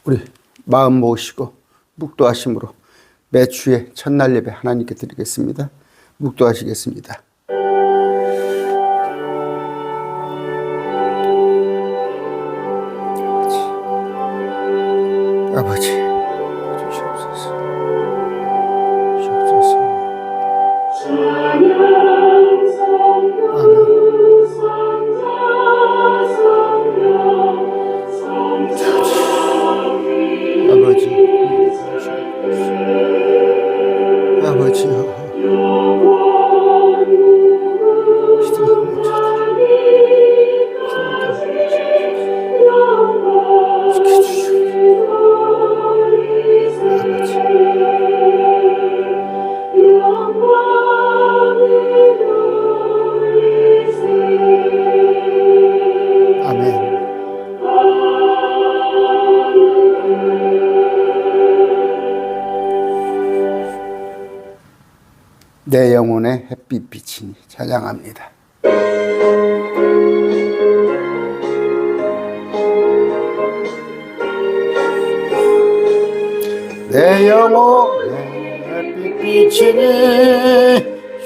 우리 마음 모으시고 묵도하심으로 매주의 첫날 예배 하나님께 드리겠습니다. 묵도하시겠습니다. 아버지 주시옵소서. 아버지요. 내 영혼의 햇빛 비치니 찬양합니다. 내 영혼의 햇빛 비치니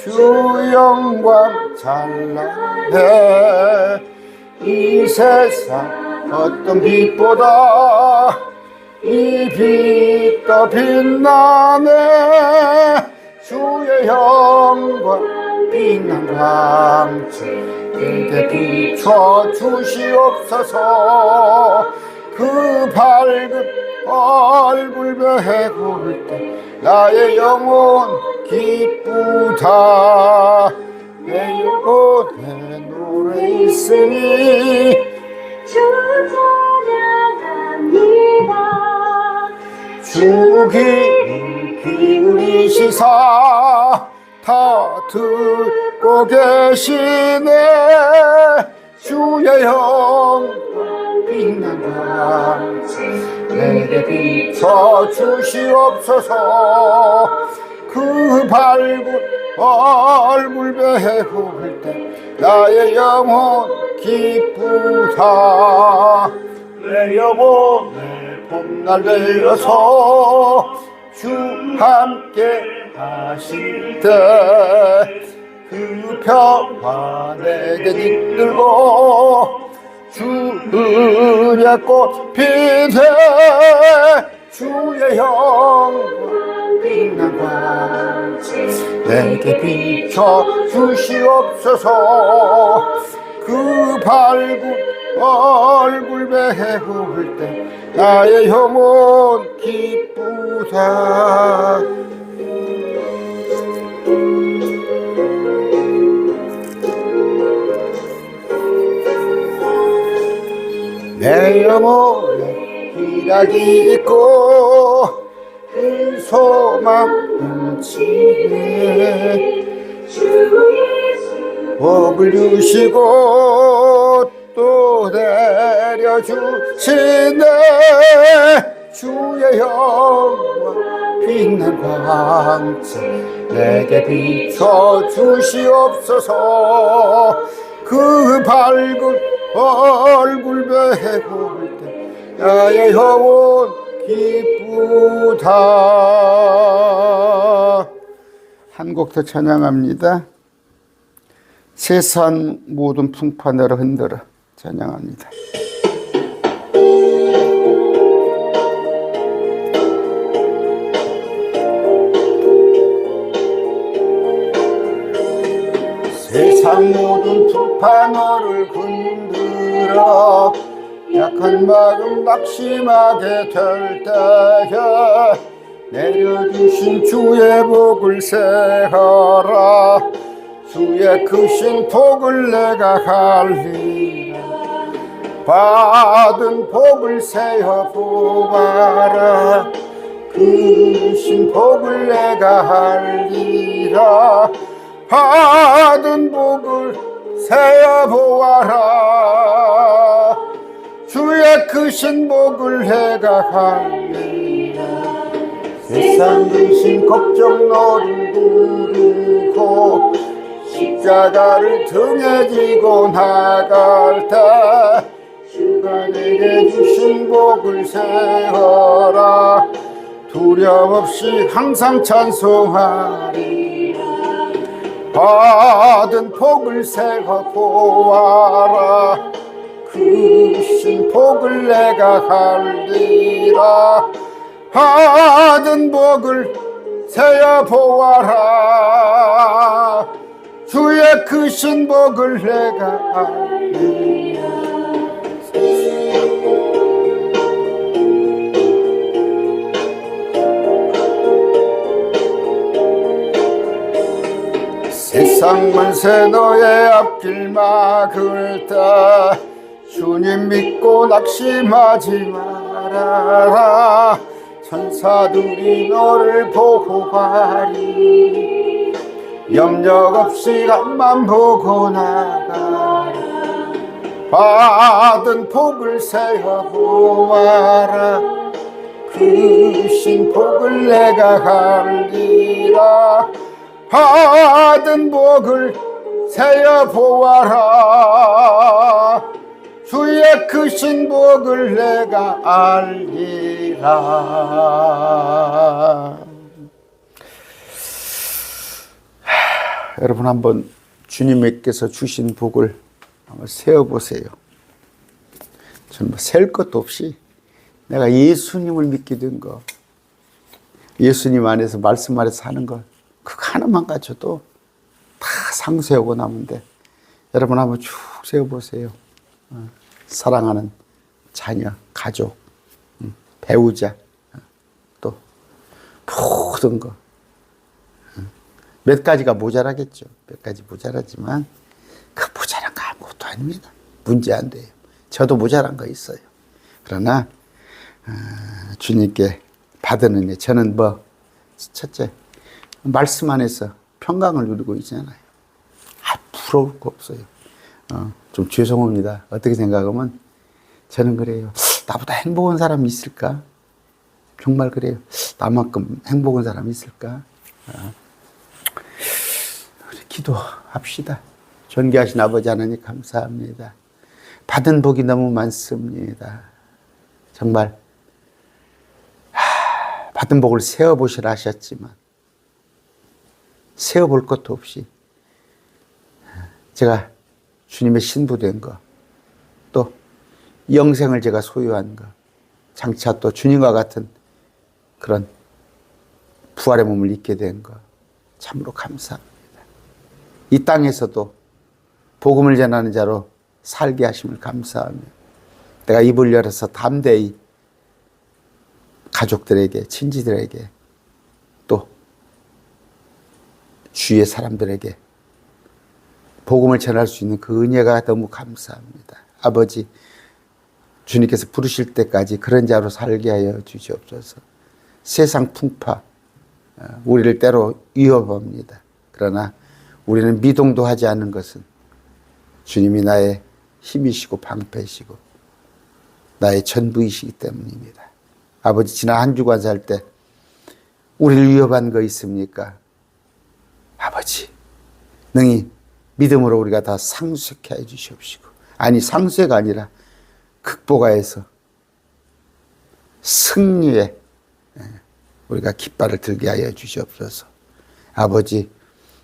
주 영광 찬란해. 이 세상 어떤 빛보다 이 빛 더 빛나네. 주의 영광 빛난 광채 내게 비춰 주시옵소서. 그 밝은 얼굴 배울 때 나의 영혼 기쁘다. 내 영혼에 노래 있으니 주 찬양합니다. 주 기울이시사 다 듣고 계시네. 주의 영광 빛난 광채 내게 비춰 주시옵소서. 그 밝은 얼굴 배울 때 나의 영혼 기쁘다. 내 영혼에 봄날 되어서 주 함께 하실 때 그 평화 내게 이끌고 주 은혜 꽃 피네. 주의 영광 빛난 광채 내게 비춰 주시옵소서. 그 밝은 얼굴 배울 때 나의 영혼 기쁘다. 내 영혼에 희락이 있고 그 소망 넘치네. 주 예수 복을 주시고 또 내려주시네. 주의 영광 빛난 광채 내게 비춰 주시옵소서. 그 밝은 얼굴 배울 때 나의 영혼 기쁘다. 한 곡 더 찬양합니다. 세상 모든 풍파너를 흔들어 찬양합니다. 세상 모든 풍파 너를 흔들어 약한 마음 낙심하게 될 때에 내려주신 주의 복을 세하라. 주의 크신 복을 내가 할리라. 받은 복을 세어 보아라. 크신 복을 내가 할리라. 받은 복을 세어 보아라. 주의 크신 복을 내가 할리라. 세상 근심 걱정 너를 부르고 십자가를 등에 지고 나갈 때 주가 내게 주신 복을 세어라. 두려움 없이 항상 찬송하리. 받은 복을 세어 보아라. 그 신 복을 내가 할리라. 받은 복을 세어 보아라. 주의 크신 복을 내가 알리라. 세상 만세 너의 앞길 막을 때 주님 믿고 낙심하지 말아라. 천사들이 너를 보호하리. 염려 없이 앞만 보고 나가라. 받은 복을 세어 보아라. 그 신 복을 내가 할리라. 받은 복을 세어 보아라. 주의 크신 복을 내가 알리라. 여러분 한번 주님께서 주신 복을 한번 세어보세요. 저는 뭐 셀 것도 없이 내가 예수님을 믿게 된 거, 예수님 안에서 말씀 안에서 사는 거, 그거 하나만 가져도 다 상쇄하고 남은데, 여러분 한번 쭉 세어보세요. 사랑하는 자녀, 가족, 배우자, 또 모든 거. 몇 가지가 모자라겠죠. 몇 가지 모자라지만 그 모자란 거 아무것도 아닙니다. 문제 안 돼요. 저도 모자란 거 있어요. 그러나 주님께 받은 은혜, 저는 첫째, 말씀 안에서 평강을 누리고 있잖아요. 부러울 거 없어요. 좀 죄송합니다. 어떻게 생각하면 저는 그래요. 나보다 행복한 사람이 있을까? 정말 그래요. 나만큼 행복한 사람이 있을까? 기도합시다. 존귀하신 아버지 하나님 감사합니다. 받은 복이 너무 많습니다. 정말 받은 복을 세어보시라 하셨지만 세어볼 것도 없이 제가 주님의 신부된 거, 또 영생을 제가 소유한 거, 장차 또 주님과 같은 그런 부활의 몸을 입게 된 거 참으로 감사합니다. 이 땅에서도 복음을 전하는 자로 살게 하심을 감사하며 내가 입을 열어서 담대히 가족들에게, 친지들에게, 또 주위의 사람들에게 복음을 전할 수 있는 그 은혜가 너무 감사합니다. 아버지, 주님께서 부르실 때까지 그런 자로 살게 하여 주시옵소서. 세상 풍파 우리를 때로 위협합니다. 그러나 우리는 미동도 하지 않는 것은 주님이 나의 힘이시고 방패이시고 나의 전부이시기 때문입니다. 아버지, 지난 한 주간 살 때 우리를 위협한 거 있습니까? 아버지, 능히 믿음으로 우리가 다 상쇄케 해 주시옵시고, 아니 상쇄가 아니라 극복하여서 승리에 우리가 깃발을 들게 하여 주시옵소서. 아버지,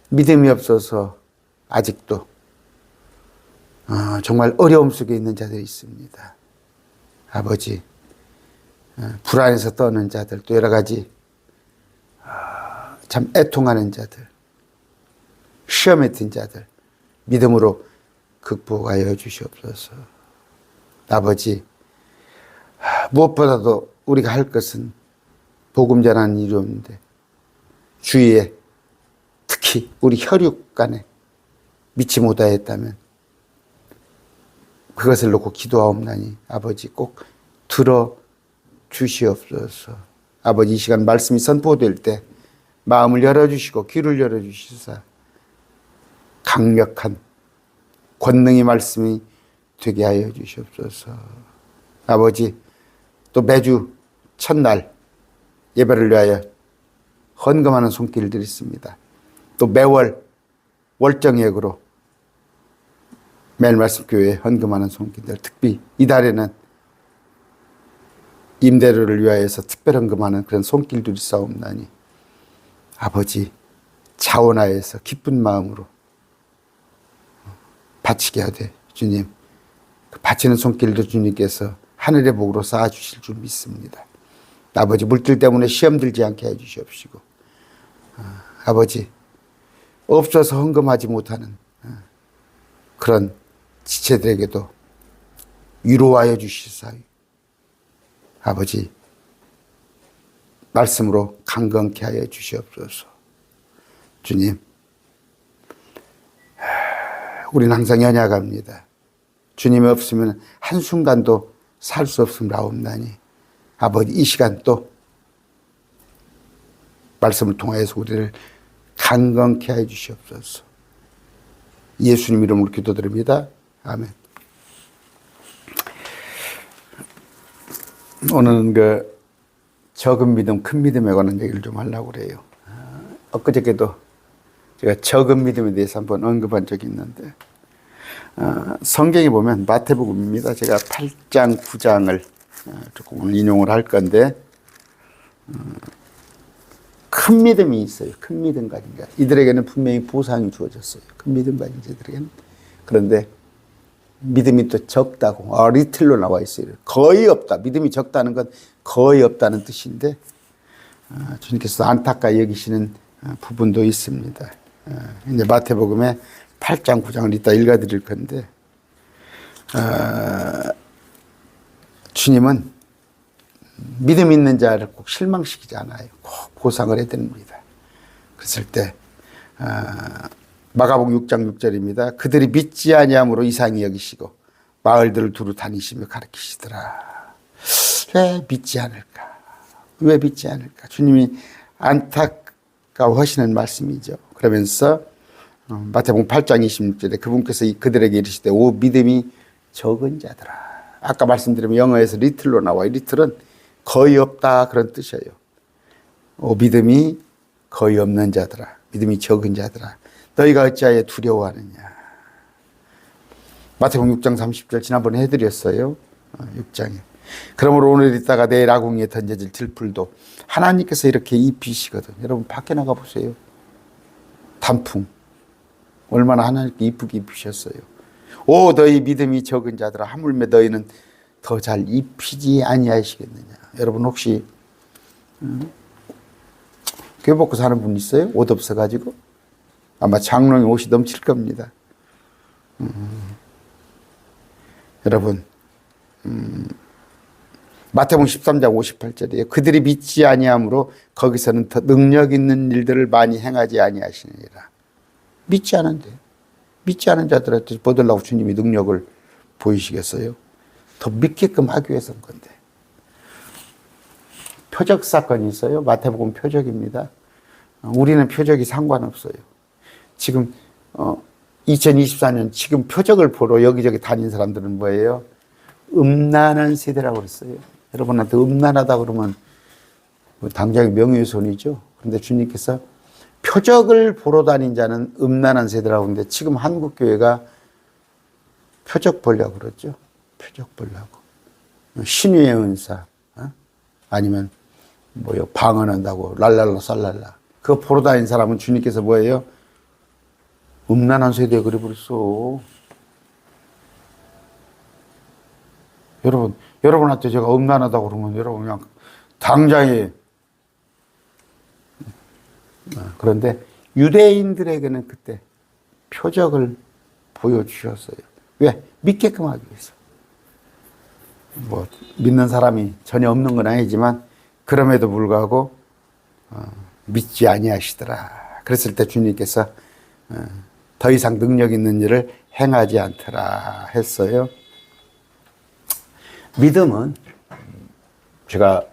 믿음이 없어서 아직도 정말 어려움 속에 있는 자들이 있습니다. 아버지, 불안해서 떠는 자들, 또 여러 가지 참 애통하는 자들, 시험에 든 자들 믿음으로 극복하여 주시옵소서. 아버지, 무엇보다도 우리가 할 것은 복음 전하는 일이었는데 주위에 특히 우리 혈육 간에 믿지 못하였다면 그것을 놓고 기도하옵나니 아버지 꼭 들어 주시옵소서. 아버지, 이 시간 말씀이 선포될 때 마음을 열어주시고 귀를 열어주시사 강력한 권능의 말씀이 되게 하여 주시옵소서. 아버지, 또 매주 첫날 예배를 위하여 헌금하는 손길들이 있습니다. 또 매월 월정액으로 매일 말씀 교회에 헌금하는 손길들, 특히 이달에는 임대료를 위하여서 특별 헌금하는 그런 손길들이 싸움나니 아버지 자원하여서 기쁜 마음으로 바치게 하되 주님, 그 바치는 손길도 주님께서 하늘의 복으로 쌓아주실 줄 믿습니다. 아버지 물질 때문에 시험 들지 않게 해주시옵시고, 아버지 없어서 헌금하지 못하는 그런 지체들에게도 위로하여 주시사이 아버지 말씀으로 강건케 하여 주시옵소서. 주님, 우리는 항상 연약합니다. 주님이 없으면 한순간도 살 수 없음을 아옵나니 아버지 이 시간 또 말씀을 통하여서 우리를 강건케 하여 주시옵소서. 예수님 이름으로 기도드립니다. 아멘. 오늘은 그 적은 믿음, 큰 믿음에 관한 얘기를 좀 하려고 그래요. 엊그저께도 제가 적은 믿음에 대해서 한번 언급한 적이 있는데, 성경에 보면 마태복음입니다. 제가 8장, 9장을 조금 오늘 인용을 할 건데, 큰 믿음이 있어요. 큰 믿음 가진 자. 이들에게는 분명히 보상이 주어졌어요. 큰 믿음 가진 자들에게는. 그런데 믿음이 또 적다고, 리틀로 나와 있어요. 거의 없다. 믿음이 적다는 건 거의 없다는 뜻인데, 주님께서 안타까이 여기시는 부분도 있습니다. 이제 마태복음의 8장, 9장을 이따 읽어드릴 건데, 주님은 믿음 있는 자를 꼭 실망시키지 않아요. 꼭 보상을 해드립니다. 그랬을 때 마가복음 6장 6절입니다. 그들이 믿지 아니함으로 이상히 여기시고 마을들을 두루 다니시며 가르치시더라. 왜 믿지 않을까? 왜 믿지 않을까? 주님이 안타까워하시는 말씀이죠. 그러면서 마태복음 8장 26절에 그분께서 그들에게 이르시되 오 믿음이 적은 자들아. 아까 말씀드리면 영어에서 리틀로 나와요. 리틀은 거의 없다 그런 뜻이에요. 오 믿음이 거의 없는 자들아. 믿음이 적은 자들아. 너희가 어찌하여 두려워하느냐. 마태복음 6장 30절 지난번에 해드렸어요. 6장에. 그러므로 오늘 있다가 내일 아궁이에 던져질 들풀도 하나님께서 이렇게 입히시거든. 여러분 밖에 나가 보세요. 단풍. 얼마나 하나님께 이쁘게 입히셨어요. 오 너희 믿음이 적은 자들아 하물며 너희는 더 잘 입히지 아니하시겠느냐. 여러분 혹시 교복 사는 분 있어요? 옷 없어가지고? 아마 장롱에 옷이 넘칠 겁니다. 여러분 마태복음 13장 58절이에요. 그들이 믿지 아니함으로 거기서는 더 능력 있는 일들을 많이 행하지 아니하시느니라. 믿지 않은 자들한테 보들라고 주님이 능력을 보이시겠어요? 더 믿게끔 하기 위해서인 건데. 표적 사건이 있어요. 마태복음 표적입니다. 우리는 표적이 상관없어요. 지금 2024년 지금 표적을 보러 여기저기 다닌 사람들은 뭐예요? 음란한 세대라고 그랬어요. 여러분한테 음란하다 그러면 당장의 명예훼손이죠. 그런데 주님께서 표적을 보러 다닌 자는 음란한 세대라고 하는데 지금 한국교회가 표적 보려고 그러죠. 표적 보려고. 신유의 은사, 아니면 뭐요 방언한다고 랄랄라 쌀랄라. 그거 보러 다닌 사람은 주님께서 뭐예요? 음란한 세대에 그래버렸어. 여러분한테 제가 음란하다고 그러면 여러분 그냥 당장에. 그런데 유대인들에게는 그때 표적을 보여주셨어요. 왜? 믿게끔 하기 위해서. 뭐 믿는 사람이 전혀 없는 건 아니지만 그럼에도 불구하고 믿지 아니하시더라. 그랬을 때 주님께서 더 이상 능력 있는 일을 행하지 않더라 했어요. 믿음은 제가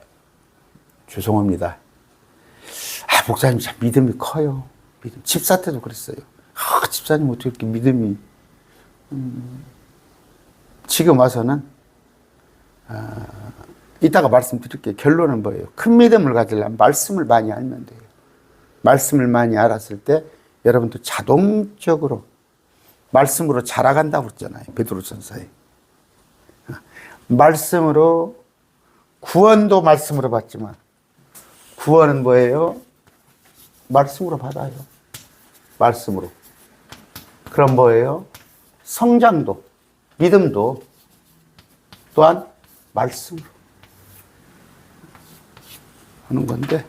죄송합니다. 목사님 참 믿음이 커요. 믿음. 집사 때도 그랬어요. 집사님 어떻게 이렇게 믿음이. 지금 와서는 이따가 말씀드릴게요. 결론은 뭐예요? 큰 믿음을 가지려면 말씀을 많이 알면 돼요. 말씀을 많이 알았을 때 여러분도 자동적으로 말씀으로 자라간다고 그랬잖아요. 베드로전서에. 말씀으로 구원도 말씀으로 받지만 구원은 뭐예요? 말씀으로 받아요. 말씀으로. 그럼 뭐예요? 성장도, 믿음도 또한 말씀으로 하는 건데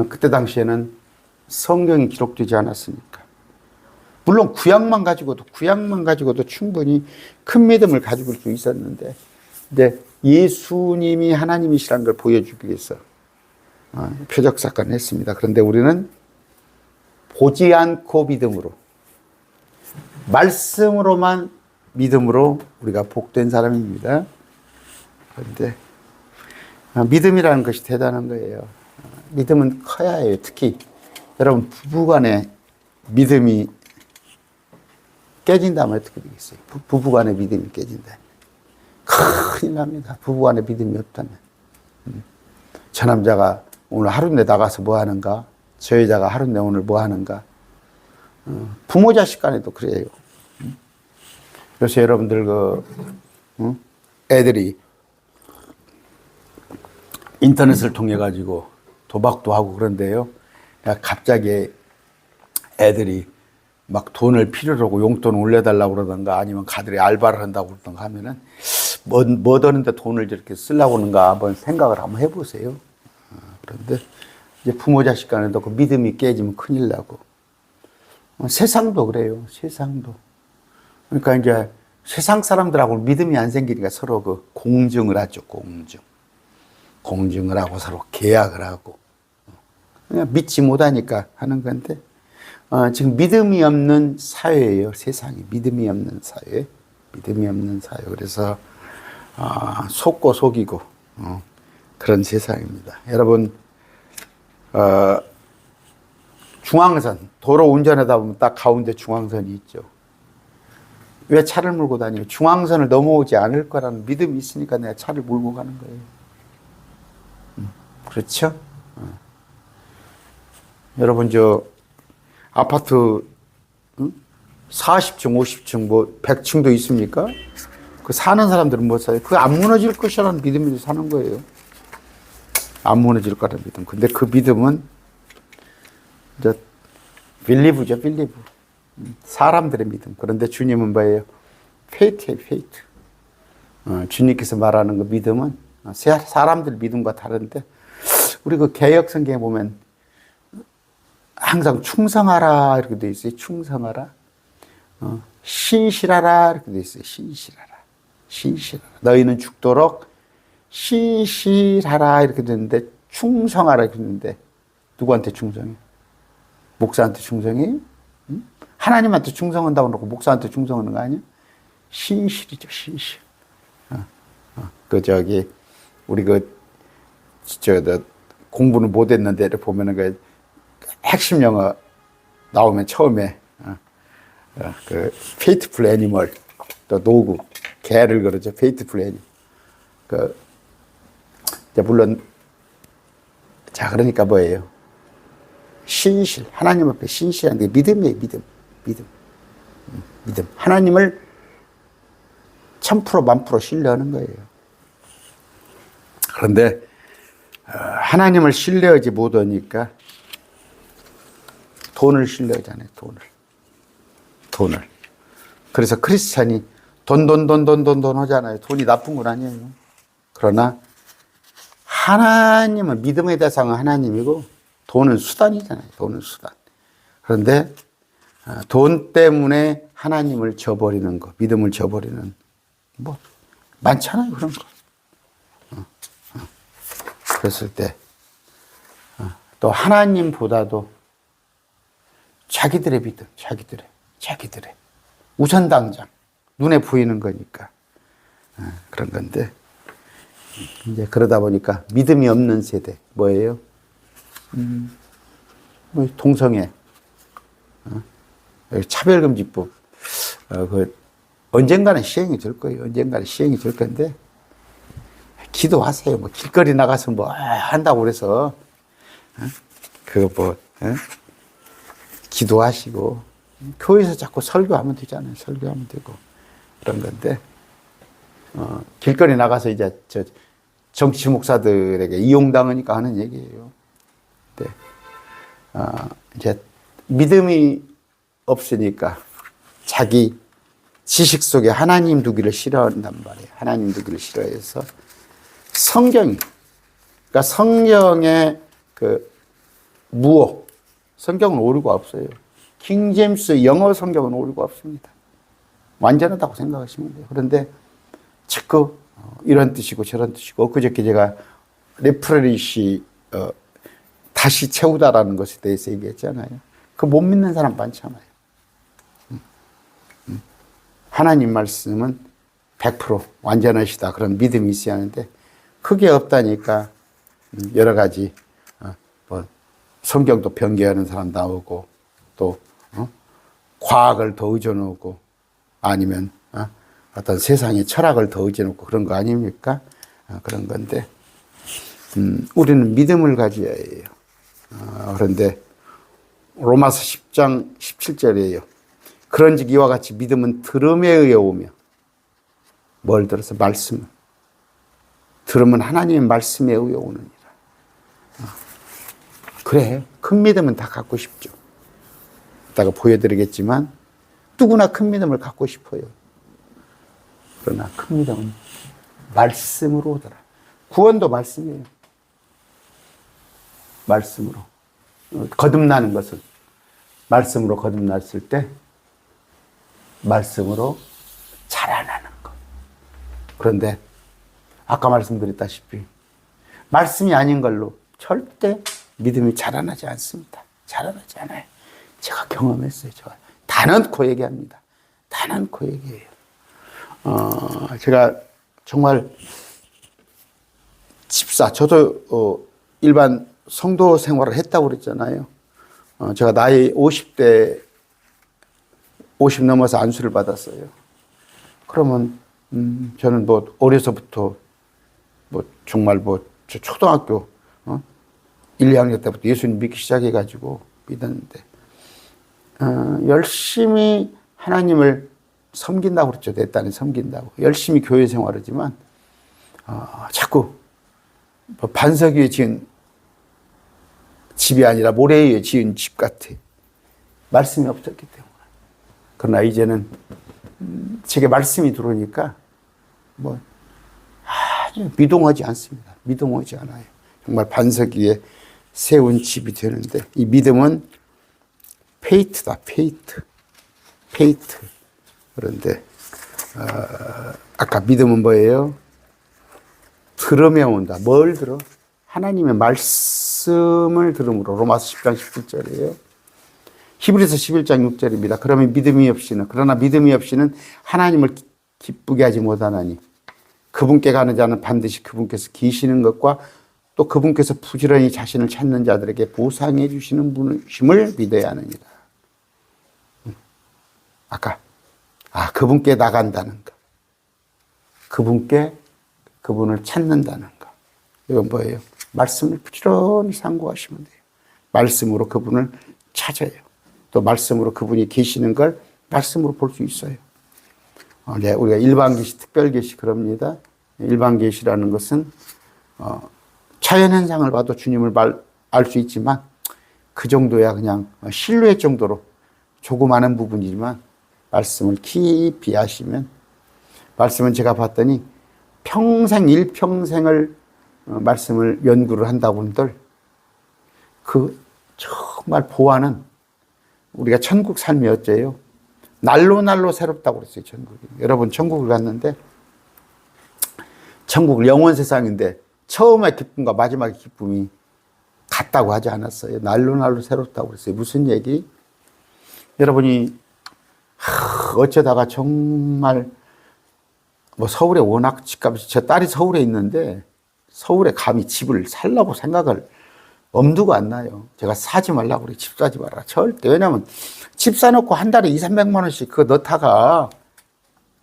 그때 당시에는 성경이 기록되지 않았으니까. 물론 구약만 가지고도 충분히 큰 믿음을 가지고 수 있었는데 이제 예수님이 하나님이시라는 걸 보여주기 위해서 표적 사건을 했습니다. 그런데 우리는 보지 않고 믿음으로, 말씀으로만 믿음으로 우리가 복된 사람입니다. 그런데 믿음이라는 것이 대단한 거예요. 믿음은 커야 해요. 특히 여러분 부부간에 믿음이 깨진다면 어떻게 되겠어요? 부부간의 믿음이 깨진다. 큰일 납니다. 부부간의 믿음이 없다면. 저 남자가 오늘 하루내 나가서 뭐 하는가? 저 여자가 하루내 오늘 뭐 하는가? 부모 자식 간에도 그래요. 요새 여러분들 애들이 인터넷을 통해 가지고 도박도 하고 그런데요. 갑자기 애들이 막 돈을 필요로 하고 용돈 올려달라고 그러던가 아니면 가들이 알바를 한다고 그러던가 하면은 뭐 하는데 돈을 저렇게 쓰려고 하는가 한번 생각을 한번 해보세요. 그런데 이제 부모 자식 간에도 그 믿음이 깨지면 큰일 나고 세상도 그래요. 세상도. 그러니까 이제 세상 사람들하고 믿음이 안 생기니까 서로 그 공증을 하죠. 공증을 하고 서로 계약을 하고 그냥 믿지 못하니까 하는 건데 지금 믿음이 없는 사회예요. 세상이 믿음이 없는 사회. 그래서 속고 속이고 그런 세상입니다. 여러분 중앙선 도로 운전하다 보면 딱 가운데 중앙선이 있죠. 왜 차를 몰고 다니요? 중앙선을 넘어오지 않을 거라는 믿음이 있으니까 내가 차를 몰고 가는 거예요. 그렇죠? 여러분 저 아파트 40층, 50층, 뭐 100층도 있습니까? 그 사는 사람들은 못 사요. 그거 안 무너질 것이라는 믿음으로 사는 거예요. 안 무너질 거라는 믿음. 근데 그 믿음은 이제 빌리브죠, 빌리브. 사람들의 믿음. 그런데 주님은 뭐예요? 페이트예요, 페이트. 주님께서 말하는 그 믿음은 사람들 믿음과 다른데 우리 그 개역 성경에 보면 항상 충성하라 이렇게 돼 있어요. 충성하라. 신실하라 이렇게 돼 있어요. 신실하라. 너희는 죽도록 신실하라 이렇게 되는데 충성하라 이렇게 되는데 누구한테 충성해? 목사한테 충성해? 하나님한테 충성한다고 놓고 목사한테 충성하는 거 아니야? 신실이죠, 신실. 우리 공부는 못했는데 보면은 그 핵심 영어 나오면 처음에 faithful animal 또 노구 개를 그러죠. faithful animal. 물론 그러니까 뭐예요? 신실 하나님 앞에 신실한 게 믿음이에요. 믿음. 하나님을 1000% 1000% 신뢰하는 거예요. 그런데 하나님을 신뢰하지 못하니까 돈을 신뢰하잖아요. 돈을. 그래서 크리스찬이 돈 하잖아요. 돈이 나쁜 건 아니에요. 그러나 하나님은 믿음의 대상은 하나님이고 돈은 수단이잖아요. 돈은 수단. 그런데 돈 때문에 하나님을 저버리는 거, 믿음을 저버리는 뭐 많잖아요. 그런 거. 그랬을 때 또 하나님보다도 자기들의 믿음, 자기들의 우선당장 눈에 보이는 거니까 그런 건데 이제 그러다 보니까 믿음이 없는 세대 뭐예요? 뭐 동성애, 차별금지법 언젠가는 시행이 될 거예요. 언젠가는 시행이 될 건데 기도하세요. 뭐 길거리 나가서 뭐 한다고 그래서 기도하시고 교회에서 자꾸 설교하면 되잖아요. 설교하면 되고 그런 건데 길거리 나가서 이제 저 정치 목사들에게 이용당하니까 하는 얘기예요. 네. 이제 믿음이 없으니까 자기 지식 속에 하나님 두기를 싫어한단 말이에요. 하나님 두기를 싫어해서 그러니까 성경의 그 무어, 성경은 오류가 없어요. 킹 제임스 영어 성경은 오류가 없습니다. 완전하다고 생각하시면 돼요. 그런데 자꾸 이런 뜻이고 저런 뜻이고, 엊그저께 제가 레프레리시 다시 채우다라는 것에 대해서 얘기했잖아요. 그 못 믿는 사람 많잖아요. 하나님 말씀은 100% 완전하시다, 그런 믿음이 있어야 하는데 그게 없다니까 여러 가지 뭐 성경도 변개하는 사람 나오고 또 과학을 더 의존하고 아니면 어떤 세상의 철학을 더 의존하고 그런 거 아닙니까? 그런 건데 우리는 믿음을 가져야 해요. 그런데 로마서 10장 17절이에요. 그런즉 이와 같이 믿음은 들음에 의해 오며, 뭘 들어서? 말씀을. 들음은 하나님의 말씀에 의해 오느니라. 그래, 큰 믿음은 다 갖고 싶죠. 이따가 보여드리겠지만 누구나 큰 믿음을 갖고 싶어요. 그러나 큰 믿음은 말씀으로 오더라. 구원도 말씀이에요. 말씀으로. 거듭나는 것은 말씀으로 거듭났을 때 말씀으로 자라나는 것. 그런데 아까 말씀드렸다시피 말씀이 아닌 걸로 절대 믿음이 자라나지 않습니다. 자라나지 않아요. 제가 경험했어요. 제가 단언코 얘기합니다. 단언코 얘기해요. 제가 정말 집사, 저도 일반 성도 생활을 했다고 그랬잖아요. 제가 나이 50대 50 넘어서 안수를 받았어요. 그러면 저는 뭐 어려서부터 뭐 정말 뭐 초등학교 1, 2학년 때부터 예수님 믿기 시작해가지고 믿었는데 열심히 하나님을 섬긴다고 그랬죠. 내 딴에 섬긴다고. 열심히 교회 생활하지만 자꾸 뭐 반석 위에 지은 집이 아니라 모래 위에 지은 집 같아. 말씀이 없었기 때문에. 그러나 이제는 제게 말씀이 들어오니까 뭐 아주 미동하지 않습니다. 미동하지 않아요. 정말 반석 위에 세운 집이 되는데, 이 믿음은 페이트다. 페이트. 그런데 아까 믿음은 뭐예요? 들으며 온다. 뭘 들어? 하나님의 말씀을 들음으로. 로마서 10장 17절이에요. 히브리서 11장 6절입니다. 그러나 믿음이 없이는 하나님을 기쁘게 하지 못하나니 그분께 가는 자는 반드시 그분께서 계시는 것과 또 그분께서 부지런히 자신을 찾는 자들에게 보상해 주시는 분이심을 믿어야 하느니라. 아까 그분께 나간다는 것, 그분을 찾는다는 것, 이건 뭐예요? 말씀을 부지런히 상고하시면 돼요. 말씀으로 그분을 찾아요. 또 말씀으로 그분이 계시는 걸 말씀으로 볼 수 있어요. 우리가 일반계시, 특별계시 그럽니다. 일반계시라는 것은 자연현상을 봐도 주님을 알 수 있지만 그 정도야 그냥 실루엣 정도로 조그마한 부분이지만 말씀을 깊이 아시면, 말씀은 제가 봤더니 일평생을 말씀을 연구를 한다고 한들 그 정말 보아는 우리가 천국 삶이 어째요? 날로 새롭다고 그랬어요, 천국이. 여러분, 천국을 갔는데, 천국은 영원 세상인데, 처음의 기쁨과 마지막의 기쁨이 같다고 하지 않았어요. 날로 새롭다고 그랬어요. 무슨 얘기? 여러분이, 어쩌다가 정말, 뭐 서울에 워낙 집값이, 제 딸이 서울에 있는데, 서울에 감히 집을 살라고 생각을 엄두가 안 나요. 제가 사지 말라고 그래. 집 사지 마라. 절대. 왜냐면 집 사놓고 한 달에 200~300만 원씩 그거 넣다가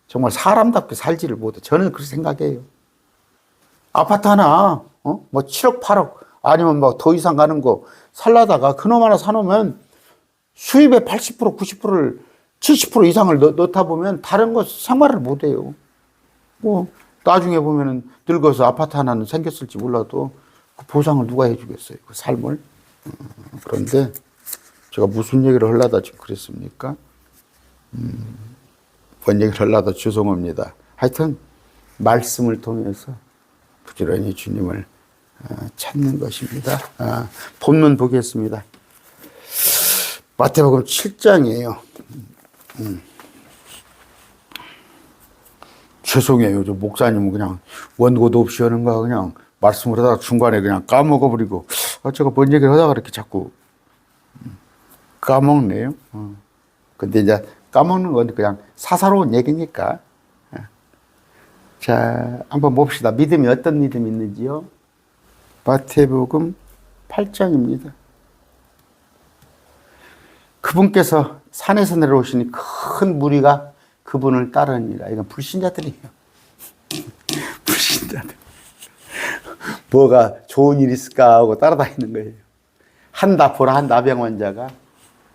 정말 사람답게 살지를 못해. 저는 그렇게 생각해요. 아파트 하나, 뭐 7억, 8억, 아니면 뭐 더 이상 가는 거 살라다가 그놈 하나 사놓으면 수입의 80%, 90%를 70% 이상을 넣다 보면 다른 거 생활을 못 해요. 뭐 나중에 보면은 늙어서 아파트 하나는 생겼을지 몰라도 그 보상을 누가 해주겠어요? 그 삶을. 그런데 제가 무슨 얘기를 하려다 지금 그랬습니까? 뭔 얘기를 하려다 죄송합니다. 하여튼 말씀을 통해서 부지런히 주님을 찾는 것입니다. 본문 보겠습니다. 마태복음 7장이에요. 죄송해요. 저 목사님은 그냥 원고도 없이 하는 거 그냥 말씀을 하다가 중간에 그냥 까먹어버리고 제가 뭔 얘기를 하다가 이렇게 자꾸 까먹네요. 근데 이제 까먹는 건 그냥 사사로운 얘기니까. 자, 한번 봅시다. 믿음이 어떤 믿음이 있는지요? 마태복음 8장입니다. 그분께서 산에서 내려오시니 큰 무리가 그분을 따르니라. 이건 불신자들이에요. 불신자들. 뭐가 좋은 일 있을까 하고 따라다니는 거예요. 한 나병 환자가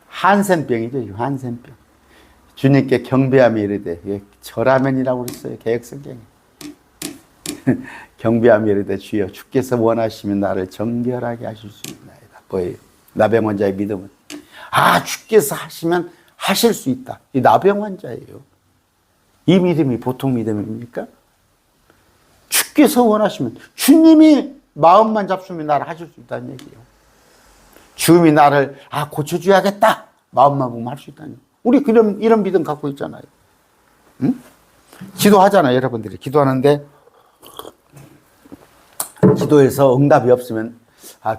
한센병이죠. 한센병. 주님께 경배하며 이르되, 절하면이라고 그랬어요. 개혁성경에. 경배하며 이르되 주여 주께서 원하시면 나를 정결하게 하실 수 있나이다. 뭐예요? 나병 환자의 믿음은. 주께서 하시면 하실 수 있다. 이 나병 환자예요. 이 믿음이 보통 믿음입니까? 주께서 원하시면, 주님이 마음만 잡수면 나를 하실 수 있다는 얘기예요. 주님이 나를 고쳐줘야겠다 마음만 보면 할 수 있다는 얘기예요. 우리 이런 믿음 갖고 있잖아요. 응? 기도하잖아요. 여러분들이 기도하는데 기도해서 응답이 없으면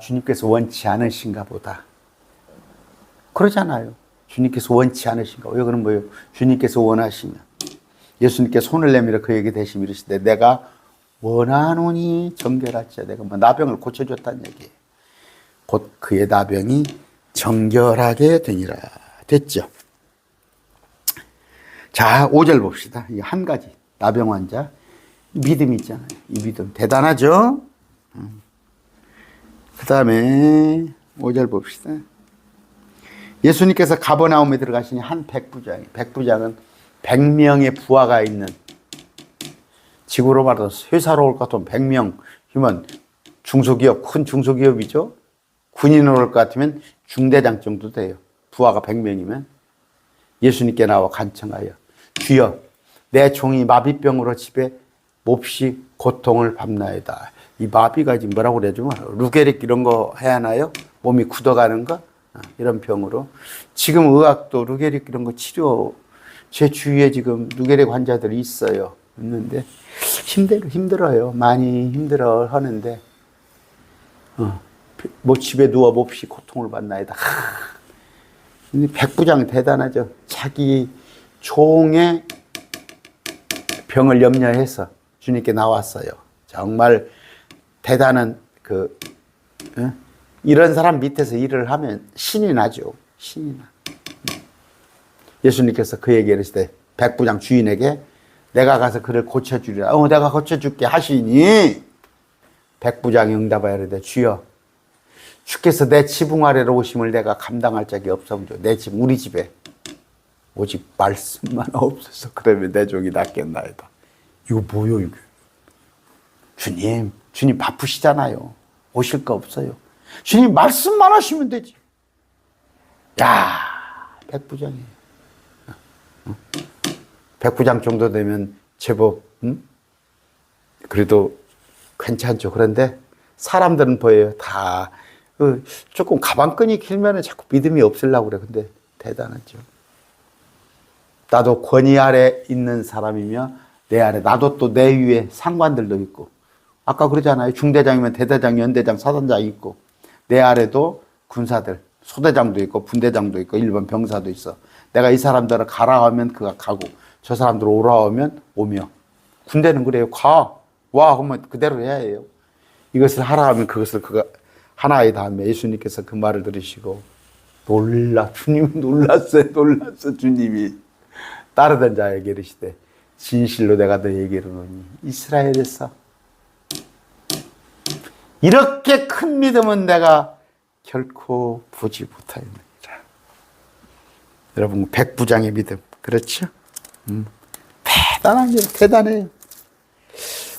주님께서 원치 않으신가 보다 그러잖아요. 주님께서 원치 않으신가. 왜 그런 거예요? 주님께서 원하시면 예수님께 손을 내밀어 그에게 대신 이르시되 내가 원하노니 정결하지. 내가 나병을 고쳐줬다는 얘기예요. 곧 그의 나병이 정결하게 되니라. 됐죠? 자, 5절 봅시다. 이 한 가지 나병 환자 믿음이 있잖아요. 이 믿음 대단하죠? 그 다음에 5절 봅시다. 예수님께서 가버나움에 들어가시니 한 백부장은 100명의 부하가 있는, 지구로 말해서 회사로 올 것 같으면 100명이면 중소기업, 큰 중소기업이죠. 군인으로 올 것 같으면 중대장 정도 돼요. 부하가 100명이면 예수님께 나와 간청하여 주여 내 종이 마비병으로 집에 몹시 고통을 받나이다. 이 마비가 지금 뭐라고 그래야죠? 루게릭 이런 거 해야 하나요? 몸이 굳어가는 거? 이런 병으로. 지금 의학도 루게릭 이런 거 치료, 제 주위에 지금 루게릭 환자들이 있어요. 있는데 힘들어요. 많이 힘들어 하는데 뭐 집에 누워 몹시 고통을 받나이다. 백부장 대단하죠. 자기 종의 병을 염려해서 주님께 나왔어요. 정말 대단한 이런 사람 밑에서 일을 하면 신이 나죠. 신이 나. 예수님께서 그에게 이르시되 백부장 주인에게 내가 가서 그를 고쳐주리라. 내가 고쳐줄게 하시니 백부장이 응답하여 이르되 주여 주께서 내 지붕 아래로 오심을 내가 감당할 자격이 없사오니 내 집 우리 집에 오직 말씀만 없어서 그러면 내 종이 낫겠나이다. 이거 뭐요 이게? 주님 바쁘시잖아요. 오실 거 없어요. 주님 말씀만 하시면 되지. 야, 백부장이에요. 백부장 정도 되면 제법 그래도 괜찮죠. 그런데 사람들은 보여요. 다 조금 가방끈이 길면 자꾸 믿음이 없으려고 그래. 근데 대단하죠. 나도 권위 아래 있는 사람이며 내 아래, 나도 또 내 위에 상관들도 있고, 아까 그러잖아요. 중대장이면 대대장, 연대장, 사단장이 있고, 내 아래도 군사들, 소대장도 있고 분대장도 있고 일반 병사도 있어. 내가 이 사람들을 가라 하면 그가 가고 저 사람들 오라 하면 오며. 군대는 그래요. 와 하면 그대로 해야 해요. 이것을 하라 하면 그것을 그가 하나의 다음에 예수님께서 그 말을 들으시고 주님이 놀랐어 주님이 따르던 자에게 이르시되 진실로 내가 너에게 이르노니 이스라엘에서 이렇게 큰 믿음은 내가 결코 보지 못하였느니라. 여러분 백부장의 믿음 그렇죠? 대단한 게 대단해요.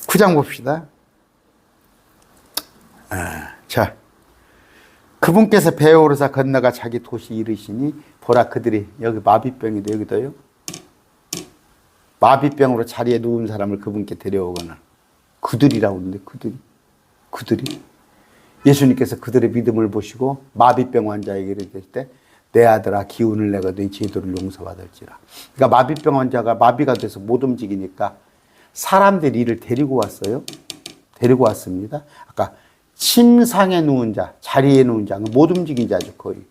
9장 봅시다. 자, 그분께서 배에 오르사 건너가 자기 도시 이르시니 보라 그들이 여기 마비병이도 여기도요. 마비병으로 자리에 누운 사람을 그분께 데려오거나 그들이라고 하는데 그들이 예수님께서 그들의 믿음을 보시고 마비병 환자에게 이르실 때 내 아들아 기운을 내가 네 죄도를 용서받을지라. 그러니까 마비병 환자가 마비가 돼서 못 움직이니까 사람들이 이를 데리고 왔어요. 데리고 왔습니다. 아까 침상에 누운 자, 자리에 누운 자, 못 움직인 자죠 거의.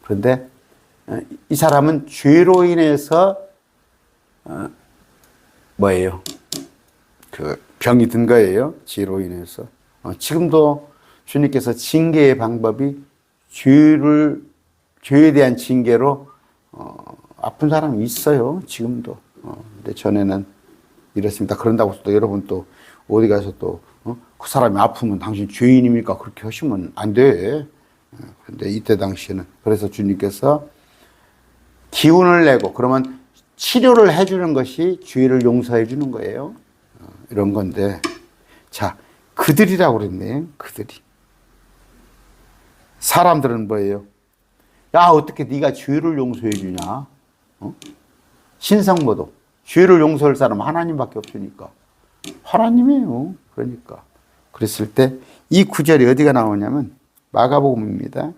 그런데 이 사람은 죄로 인해서 뭐예요? 그 병이 든 거예요. 죄로 인해서. 지금도 주님께서 징계의 방법이 죄에 대한 징계로 아픈 사람이 있어요. 지금도. 근데 전에는 이랬습니다. 그런다고 또 여러분 또 어디 가서 또 그 사람이 아프면 당신 죄인입니까? 그렇게 하시면 안 돼. 그런데 이때 당시에는 그래서 주님께서 기운을 내고 그러면 치료를 해주는 것이 죄를 용서해 주는 거예요. 이런 건데 자 그들이라고 그랬네. 그들이 사람들은 뭐예요? 야 어떻게 네가 죄를 용서해 주냐? 신성모독 죄를 용서할 사람 하나님밖에 없으니까 하나님이에요. 그러니까 그랬을 때 이 구절이 어디가 나오냐면 마가복음입니다.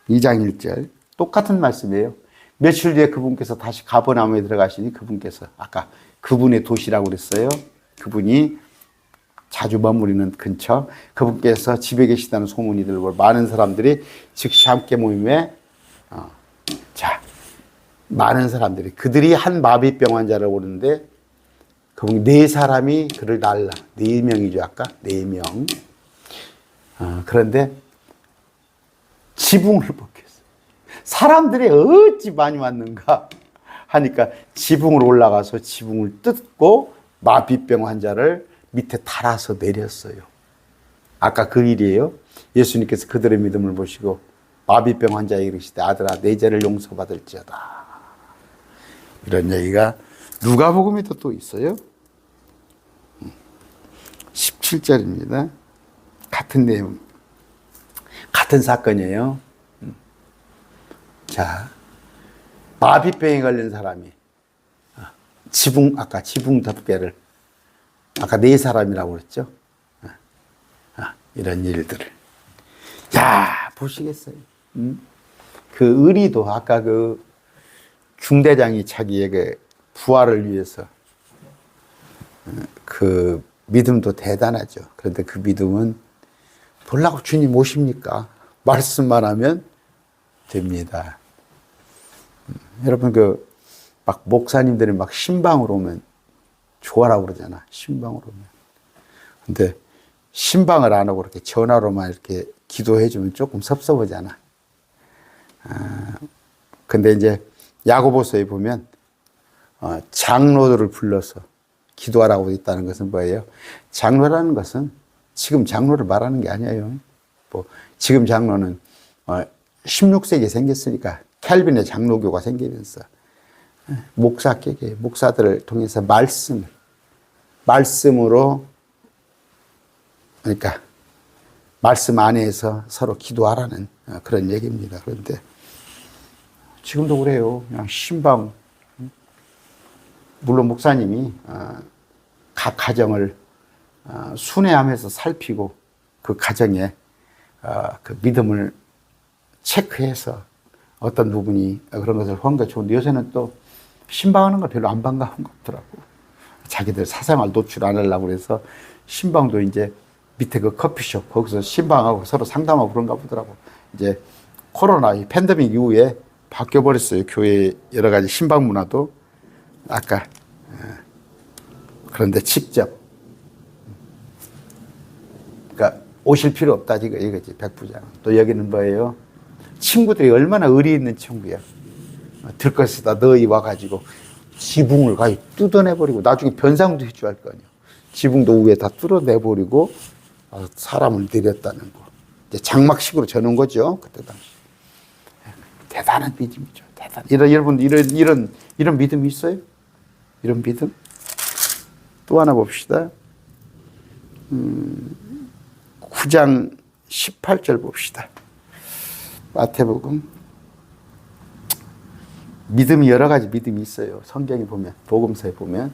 2장 1절 똑같은 말씀이에요. 며칠 뒤에 그분께서 다시 가버나움에 들어가시니 그분께서 아까 그분의 도시라고 그랬어요. 그분이 자주 머무르는 근처 그분께서 집에 계시다는 소문이 들고 많은 사람들이 즉시 함께 모임에 자 많은 사람들이 그들이 한 마비병 환자를 오는데 그분 네 사람이 그를 날라 네 명이죠 아까 4명 그런데 지붕을 벗겼어요. 사람들이 어찌 많이 왔는가 하니까 지붕으로 올라가서 지붕을 뜯고 마비병 환자를 밑에 달아서 내렸어요. 아까 그 일이에요. 예수님께서 그들의 믿음을 보시고 마비병 환자에게 이르시되 아들아 내 죄를 용서받을지어다. 이런 얘기가 누가복음에도 또 있어요. 17절입니다. 같은 내용, 같은 사건이에요. 자, 마비병에 걸린 사람이 아까 지붕 덮개를 아까 4사람이라고 그랬죠. 이런 일들을. 야, 보시겠어요. 그 의리도 아까 그 중대장이 자기의 그 부활을 위해서 그 믿음도 대단하죠. 그런데 그 믿음은 보려고 주님 오십니까? 말씀만 하면 됩니다. 여러분 그 막 목사님들이 막 신방으로 오면 좋아라고 그러잖아. 신방으로 오면. 근데 신방을 안 하고 이렇게 전화로만 이렇게 기도해 주면 조금 섭섭하잖아. 근데 이제 야고보서에 보면 장로들을 불러서 기도하라고 있다는 것은 뭐예요? 장로라는 것은 지금 장로를 말하는 게 아니에요. 뭐 지금 장로는 16세기에 생겼으니까 캘빈의 장로교가 생기면서 목사께게 목사들을 통해서 말씀으로 그러니까 말씀 안에서 서로 기도하라는 그런 얘기입니다. 그런데 지금도 그래요. 그냥 신방 물론 목사님이 각 가정을 순회하면서 살피고 그 가정에 그 믿음을 체크해서 어떤 부분이 그런 것을 하는 게 좋은데 요새는 또 신방하는 걸 별로 안 반가운 것 같더라고. 자기들 사생활 노출 안 하려고 그래서 신방도 이제 밑에 그 커피숍 거기서 신방하고 서로 상담하고 그런가 보더라고. 이제 코로나 이 팬데믹 이후에 바뀌어 버렸어요. 교회 여러 가지 신방 문화도 아까 그런데 직접 그러니까 오실 필요 없다 이거지 백부장. 또 여기는 뭐예요? 친구들이 얼마나 의리 있는 친구야. 들것에다 너희 와가지고 지붕을 가히 뜯어내버리고 나중에 변상도 해줘야 할 거 아니야. 지붕도 위에 다 뚫어내버리고 사람을 내렸다는 거. 이제 장막식으로 저는 거죠. 그때 당시. 대단한 믿음이죠. 대단. 여러분 이런 믿음이 있어요? 이런 믿음? 또 하나 봅시다. 9장 18절 봅시다. 마태복음. 믿음이 여러 가지 믿음이 있어요. 성경에 보면, 복음서에 보면.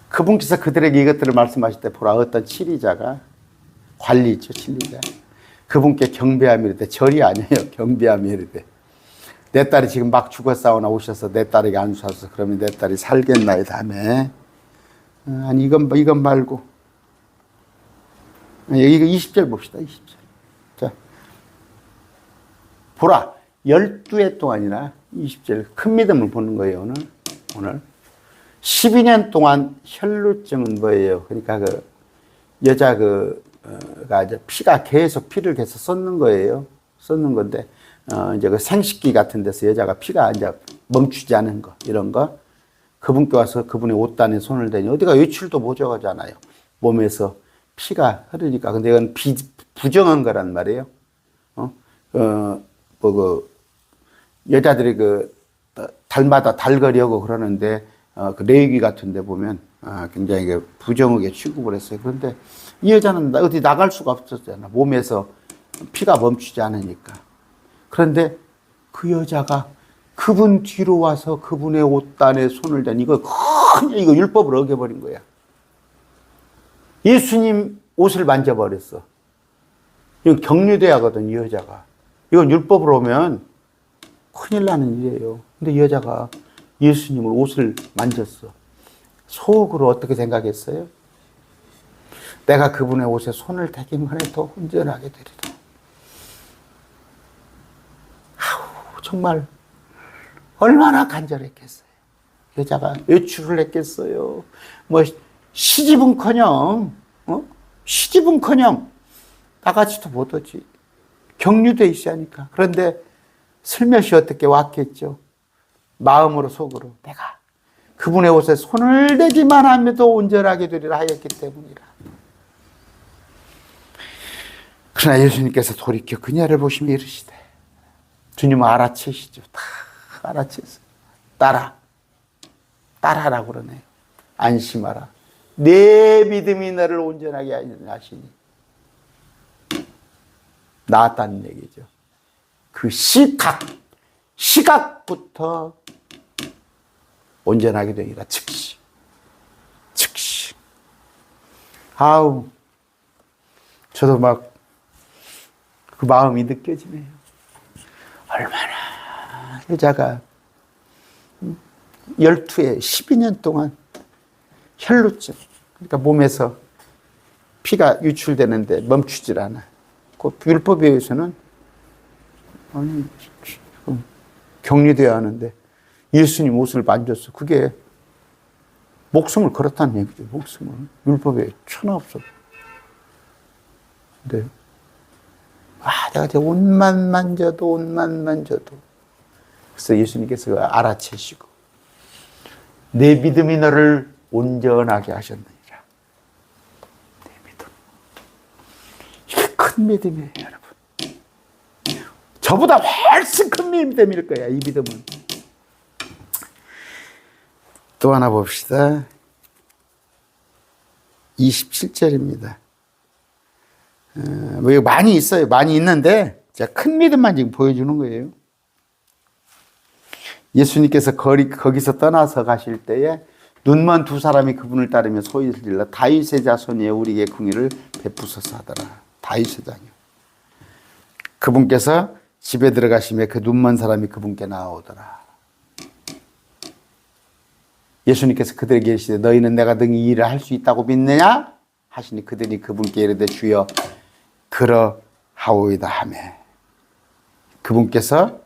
그분께서 그들에게 이것들을 말씀하실 때 보라, 어떤 치리자가, 관리죠, 진리자. 그분께 경배하며 이르되, 절이 아니에요. 경배하며 이르되, 내 딸이 지금 막 죽었사오나 오셔서 내 딸에게 안수하소서. 그러면 내 딸이 살겠나이다 하매, 아니 이건 말고 이거 20절 봅시다. 20절. 자, 보라, 12해 동안이나 20절 큰 믿음을 보는 거예요. 오늘 12년 동안 혈루증은 뭐예요? 그러니까 그 여자가 이제 피가 계속 쏟는 거예요. 쏟는 건데 이제 그 생식기 같은 데서 여자가 피가 이제 멈추지 않은 거, 이런 거. 그분께 와서 그분의 옷단에 손을 대니 어디가 외출도 모자가잖아요. 몸에서 피가 흐르니까. 근데 이건 부정한 거란 말이에요. 여자들이 달마다 달거려고 그러는데, 그 레위기 같은 데 보면, 굉장히 부정하게 취급을 했어요. 그런데 이 여자는 어디 나갈 수가 없었잖아. 몸에서 피가 멈추지 않으니까. 그런데 그 여자가 그분 뒤로 와서 그분의 옷단에 손을 대니 이거 율법을 어겨버린 거야. 예수님 옷을 만져버렸어. 이건 경유돼야 하거든, 이 여자가. 이건 율법으로 오면 큰일 나는 일이에요. 근데 이 여자가 예수님을 옷을 만졌어. 속으로 어떻게 생각했어요? 내가 그분의 옷에 손을 대기만 해도 온전하게 되리라. 아우, 정말 얼마나 간절했겠어요. 여자가 외출을 했겠어요. 뭐 시집은커녕 나가지도 못하지. 경유돼 있어야 하니까. 그런데 슬며시 어떻게 왔겠죠. 마음으로 속으로 내가 그분의 옷에 손을 대기만 하면도 온전하게 되리라 하였기 때문이라. 그러나 예수님께서 돌이켜 그녀를 보시며 이르시되, 주님은 알아채시죠. 다 알아채서 따라라고 그러네요. 안심하라. 내 믿음이 너를 온전하게 하시니. 나았다는 얘기죠. 그 시각부터 온전하게 되니라. 즉시. 아우, 저도 막 그 마음이 느껴지네요. 얼마나 여자가 12해 12년 동안 혈루증, 그러니까 몸에서 피가 유출되는데 멈추질 않아. 그 율법에 의해서는 격리되어야 하는데 예수님 옷을 만졌어. 그게 목숨을 걸었다는 얘기죠. 목숨을. 율법에 천하 없어. 근데 내가 제 옷만 만져도. 그래서 예수님께서 알아채시고 내 믿음이 너를 온전하게 하셨느니라. 내 믿음. 이게 큰 믿음이에요, 여러분. 저보다 훨씬 큰 믿음일 거야, 이 믿음은. 또 하나 봅시다. 27절입니다. 뭐 이거 많이 있어요. 많이 있는데 제가 큰 믿음만 지금 보여주는 거예요. 예수님께서 거기서 떠나서 가실 때에 눈먼 두 사람이 그분을 따르며 소리를 질러 다윗의 자손이여 우리에게 긍휼을 베푸소서 하더라. 다윗의 자녀. 그분께서 집에 들어가시며 그 눈먼 사람이 그분께 나오더라. 예수님께서 그들에게 이르시되 너희는 내가 능히 이 일을 할 수 있다고 믿느냐? 하시니 그들이 그분께 이르되 주여 그러하오이다 하매 그분께서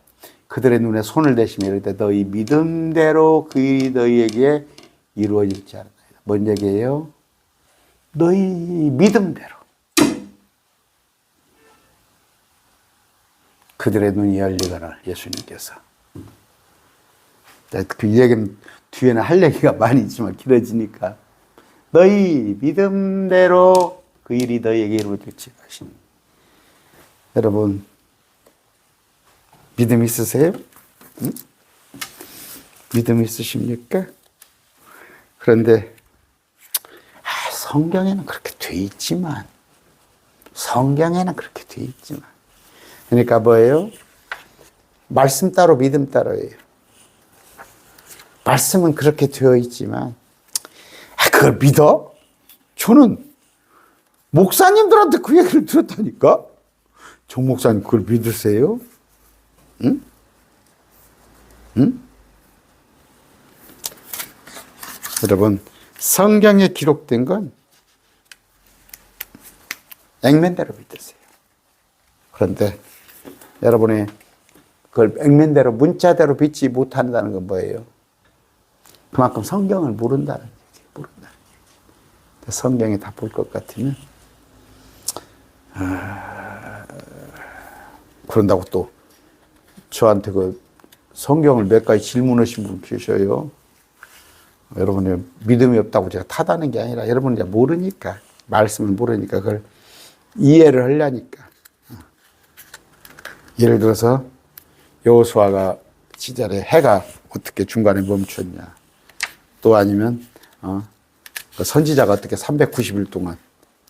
그들의 눈에 손을 대시며 이르되 너희 믿음대로 그 일이 너희에게 이루어질지 알았다. 뭔 얘기예요? 너희 믿음대로 그들의 눈이 열리거늘 예수님께서. 그 얘기는 뒤에는 할 얘기가 많이 있지만 길어지니까 너희 믿음대로 그 일이 너희에게 이루어질지 하시니. 여러분 믿음 있으세요? 응? 믿음 있으십니까? 그런데 성경에는 그렇게 돼 있지만 그러니까 뭐예요? 말씀 따로 믿음 따로예요. 말씀은 그렇게 되어 있지만 그걸 믿어? 저는 목사님들한테 그 얘기를 들었다니까? 정 목사님 그걸 믿으세요? 응? 응? 여러분, 성경에 기록된 건 액면대로 믿으세요. 그런데 여러분이 그걸 액면대로 문자대로 믿지 못한다는 건 뭐예요? 그만큼 성경을 모른다는 얘기예요. 모른다는 얘기. 성경에 다 볼 것 같으면 그런다고 또 저한테 그 성경을 몇 가지 질문하신 분 계셔요. 여러분이 믿음이 없다고 제가 타다는 게 아니라 여러분이 이제 모르니까 말씀을 모르니까 그걸 이해를 하려니까. 예를 들어서 여호수아가 시절에 해가 어떻게 중간에 멈췄냐. 또 아니면 그 선지자가 어떻게 390일 동안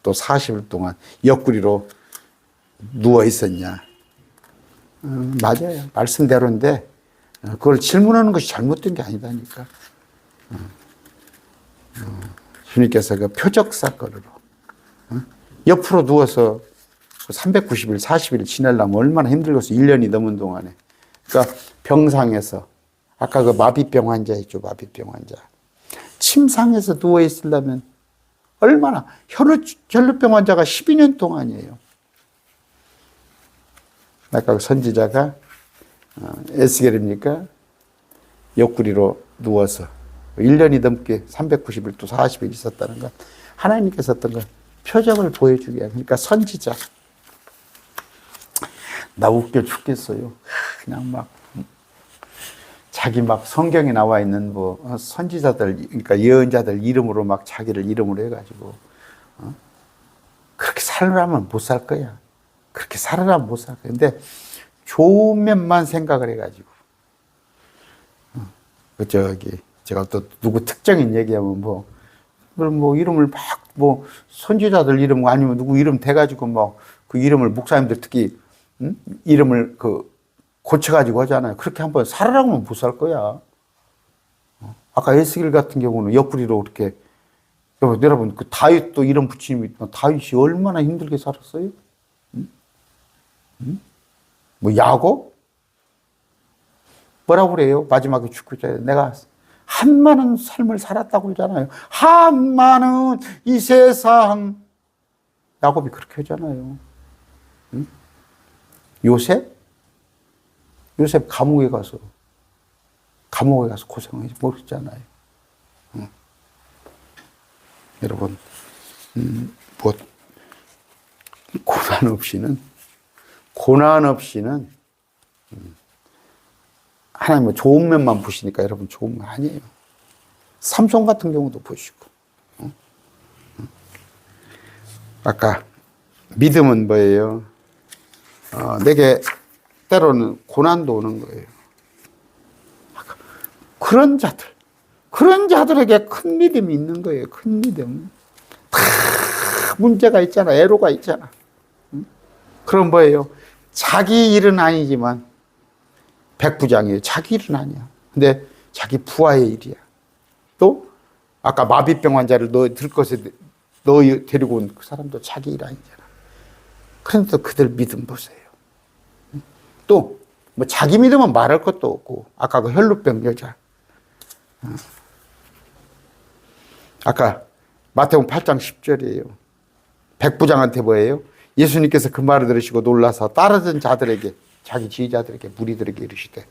또 40일 동안 옆구리로 누워 있었냐. 맞아요. 말씀대로인데 그걸 질문하는 것이 잘못된 게 아니다니까. 주님께서 그 표적 사건으로 옆으로 누워서 390일, 40일 지내려면 얼마나 힘들겠어. 1년이 넘은 동안에. 그러니까 병상에서 아까 그 마비병 환자 있죠. 마비병 환자. 침상에서 누워 있으려면 얼마나 혈루병 환자가 12년 동안이에요. 아까 그 선지자가 에스겔입니까? 옆구리로 누워서 1년이 넘게 390일 또 40일 있었다는 건 하나님께서 어떤 걸 표적을 보여주기 위한 그러니까 선지자. 나 웃겨 죽겠어요. 그냥 막 자기 막 성경에 나와 있는 뭐 선지자들 그러니까 예언자들 이름으로 막 자기를 이름으로 해가지고 그렇게 살라면 못 살 거야. 그렇게 살아라면 못 살 거야. 근데 좋은 면만 생각을 해가지고 제가 또 누구 특정인 얘기하면 그럼 뭐 이름을 막 선지자들 이름 아니면 누구 이름 대가지고 막 그 이름을 목사님들 특히 이름을 고쳐가지고 하잖아요. 그렇게 한번 살아라고 하면 못 살 거야. 아까 에스겔 같은 경우는 옆구리로 이렇게 여러분 그 다윗도 이름 붙이면 다윗이 얼마나 힘들게 살았어요? 뭐 야곱? 뭐라고 그래요? 마지막에 죽고 전에 내가 한많은 삶을 살았다고 그러잖아요. 한많은 이 세상. 야곱이 그렇게 하잖아요. 요셉 감옥에 가서 고생하지 모르잖아요. 여러분, 고난 없이는 하나님은 좋은 면만 보시니까 여러분 좋은 면 아니에요. 삼손 같은 경우도 보시고. 아까 믿음은 뭐예요? 내게 때로는 고난도 오는 거예요. 그런 자들에게 큰 믿음이 있는 거예요. 큰 믿음. 다 문제가 있잖아. 애로가 있잖아. 그럼 뭐예요? 자기 일은 아니지만 백부장이에요. 자기 일은 아니야. 근데 자기 부하의 일이야. 또 아까 마비병 환자를 너 데리고 온 그 사람도 자기 일 아니잖아. 그런데 또 그들 믿음 보세요. 또 뭐 자기 믿음은 말할 것도 없고 아까 그 혈루병 여자 아까 마태복음 8장 10절이에요. 백부장한테 뭐예요? 예수님께서 그 말을 들으시고 놀라서 따르던 자들에게 자기 지휘자들에게 무리들에게 이르시되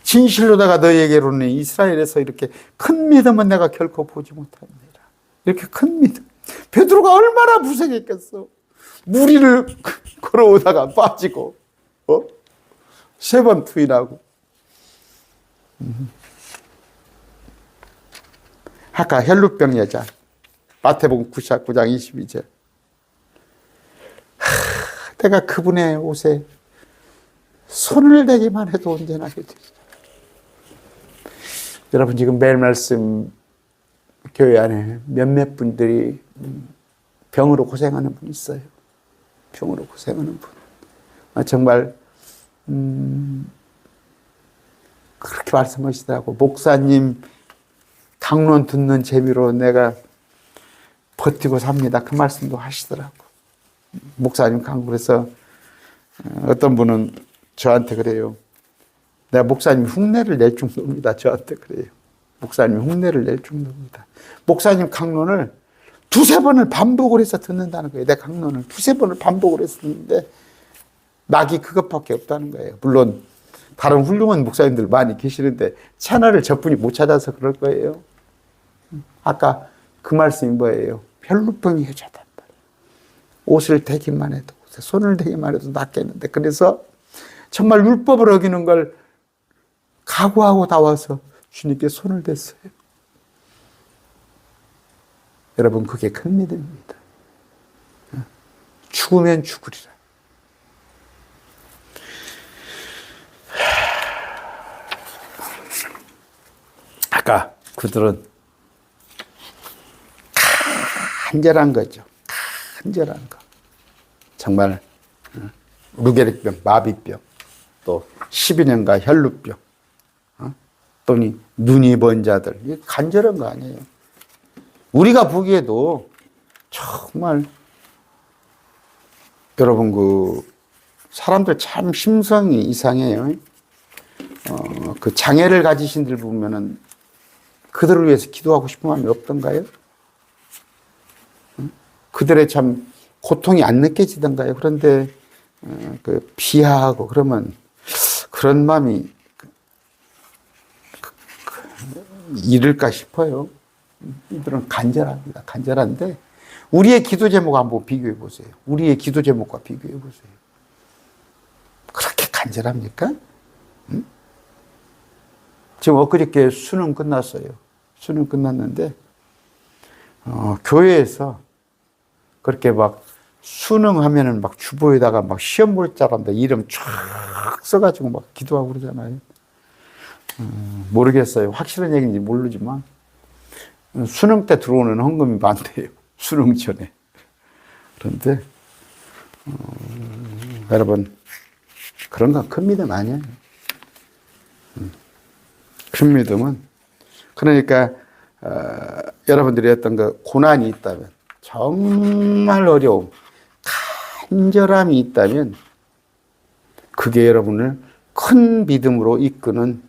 진실로 내가 너희에게로는 이스라엘에서 이렇게 큰 믿음은 내가 결코 보지 못합니다. 이렇게 큰 믿음. 베드로가 얼마나 무색했겠어. 무리를 걸어오다가 빠지고 3번 투인하고 아까 혈루병 여자 마태복음 9장 22절 내가 그분의 옷에 손을 대기만 해도 온전하게 되죠. 여러분 지금 매일 말씀 교회 안에 몇몇 분들이 병으로 고생하는 분 있어요. 병으로 고생하는 분. 정말 그렇게 말씀하시더라고. 목사님 강론 듣는 재미로 내가 버티고 삽니다. 그 말씀도 하시더라고. 목사님 강론에서 어떤 분은 저한테 그래요. 내가 목사님 흉내를 낼 정도입니다. 저한테 그래요. 목사님 흉내를 낼 정도입니다. 목사님 강론을 두세 번을 반복을 해서 듣는다는 거예요. 내 강론을 두세 번을 반복을 해서 듣는데 낙이 그것밖에 없다는 거예요. 물론 다른 훌륭한 목사님들 많이 계시는데 채널을 저분이 못 찾아서 그럴 거예요. 아까 그 말씀이 뭐예요? 혈루병이 해자단 말이에요. 옷을 대기만 해도, 손을 대기만 해도 낫겠는데, 그래서 정말 율법을 어기는 걸 각오하고 나와서 주님께 손을 댔어요. 여러분, 그게 큰 믿음입니다. 죽으면 죽으리라. 아까 그들은 간절한 거죠. 간절한 거. 정말 루게릭병, 마비병, 또 12년간 혈루병, 또는 눈이 먼 자들. 이게 간절한 거 아니에요. 우리가 보기에도 정말 여러분 사람들 참 심성이 이상해요. 그 장애를 가지신 들 보면은 그들을 위해서 기도하고 싶은 마음이 없던가요? 그들의 참 고통이 안 느껴지던가요? 그런데 그 비하하고 그러면 그런 마음이 이를까 싶어요. 이들은 간절합니다. 간절한데 우리의 기도 제목 한번 비교해 보세요. 우리의 기도 제목과 비교해 보세요. 그렇게 간절합니까? 응? 지금 엊그저께 수능 끝났어요. 수능 끝났는데 교회에서 그렇게 막 수능하면은 막 주보에다가 막 시험 볼 사람들 이름 쫙 써가지고 막 기도하고 그러잖아요. 모르겠어요. 확실한 얘기인지 모르지만 수능 때 들어오는 헌금이 많대요. 수능 전에. 그런데 여러분 그런 건 큰 믿음 아니에요. 큰 믿음은 그러니까 여러분들이 어떤 그 고난이 있다면 정말 어려움, 간절함이 있다면 그게 여러분을 큰 믿음으로 이끄는